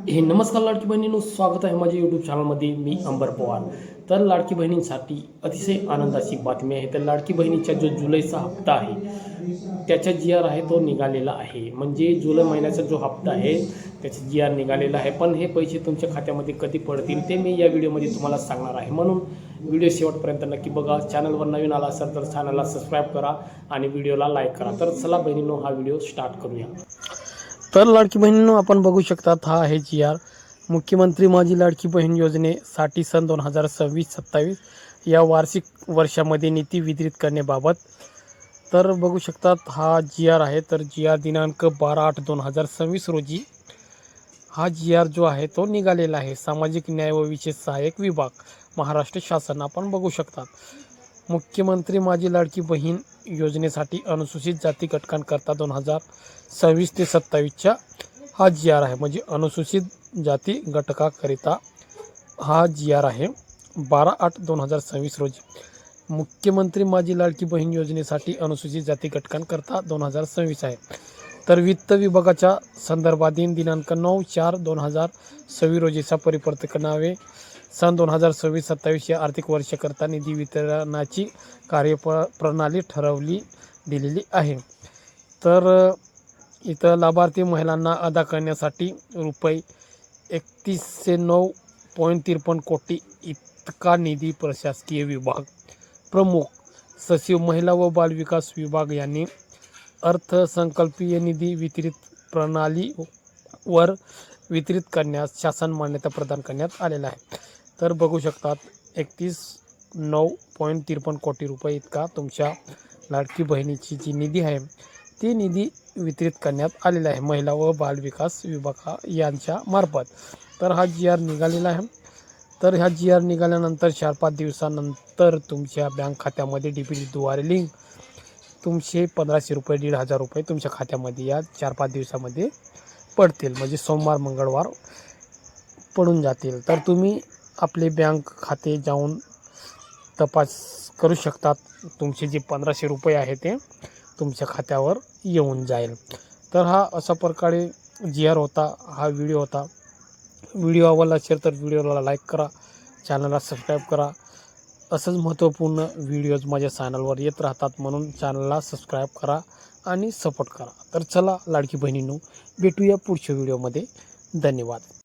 हे नमस्कार लाडकी बहिणींनो, स्वागत आहे माझ्या यूट्यूब चॅनलमध्ये. मी अंबर पवार. तर लाडकी बहिणींसाठी अतिशय आनंदाची बातमी आहे. तर लाडकी बहिणीचा जो जुलैचा हप्ता आहे त्याचा जी आर आहे तो निघालेला आहे. म्हणजे जुलै महिन्याचा जो हप्ता आहे त्याचा जी आर निघालेला आहे. पण हे पैसे तुमच्या खात्यामध्ये कधी पडतील ते मी या व्हिडिओमध्ये तुम्हाला सांगणार आहे. म्हणून व्हिडिओ शेवटपर्यंत नक्की बघा. चॅनलवर नवीन आला असेल तर चॅनलला सबस्क्राईब करा आणि व्हिडिओला लाईक करा. तर चला बहिणींनो, हा व्हिडिओ स्टार्ट करूया. तर लाडकी बहिणींनो, आपण बघू शकतात हा आहे जी आर. मुख्यमंत्री माझी लाडकी बहीण योजनेसाठी सन 2026-27 या वार्षिक वर्षामध्ये नीती वितरित करण्याबाबत. तर बघू शकतात हा जी आर आहे. तर जी आर दिनांक 12/8/2026 रोजी हा जी आर जो आहे तो निघालेला आहे. सामाजिक न्याय व विशेष सहाय्यक विभाग, महाराष्ट्र शासन. आपण बघू शकतात मुख्यमंत्री माझी लाडकी बहीण योजनेसाठी अनुसूचित जाती घटकांकरता 2026 ते 27च्या हा जी आर आहे. म्हणजे अनुसूचित जाती घटकाकरिता हा जी आर आहे 12/8/2026 रोजी. मुख्यमंत्री माझी लाडकी बहीण योजनेसाठी अनुसूचित जाती घटकांकरता 2026 आहे. तर वित्त विभागाच्या संदर्भाधीन दिनांक 9/4/2026 रोजीचा परिपत्रकनावे सन 2026-27 या आर्थिक वर्षाकरता निधी वितरणाची कार्यप्रणाली ठरवली दिलेली आहे. तर इथं लाभार्थी महिलांना अदा करण्यासाठी रुपये 3109.53 कोटी इतका निधी प्रशासकीय विभाग प्रमुख सचिव महिला व बालविकास विभाग यांनी अर्थसंकल्पीय निधी वितरित प्रणालीवर वितरित करण्यास शासन मान्यता प्रदान करण्यात आलेला आहे. तर बघू शकतात 3109.53 कोटी रुपये इतका तुमच्या लाडकी बहिणीची जी निधी आहे ती निधी वितरित करण्यात आलेला आहे महिला व बालविकास विभाग यांच्या मार्फत. तर हा जी आर निघालेला आहे. तर ह्या जी आर निघाल्यानंतर 4-5 दिवसानंतर तुमच्या बँक खात्यामध्ये DBTद्वारे लिंक तुमचे 1500 रुपये 1500 रुपये तुमच्या खात्यामध्ये या 4-5 दिवसामध्ये पडतील. म्हणजे सोमवार मंगळवार पडून जातील. तर तुम्ही आपले बँक खाते जाऊन तपास करू शकतात. तुमचे जे 1500 रुपये आहे ते तुमच्या खात्यावर येऊन जाईल. तर हा अशा प्रकारे जी आर होता, हा व्हिडिओ होता. व्हिडिओ आवडला असेल तर व्हिडिओला लाईक करा, चॅनलला सबस्क्राईब करा. असंच महत्त्वपूर्ण व्हिडिओज माझ्या चॅनलवर येत राहतात, म्हणून चॅनलला सबस्क्राईब करा आणि सपोर्ट करा. तर चला लाडकी बहिणींनो, भेटूया पुढच्या व्हिडिओमध्ये. धन्यवाद.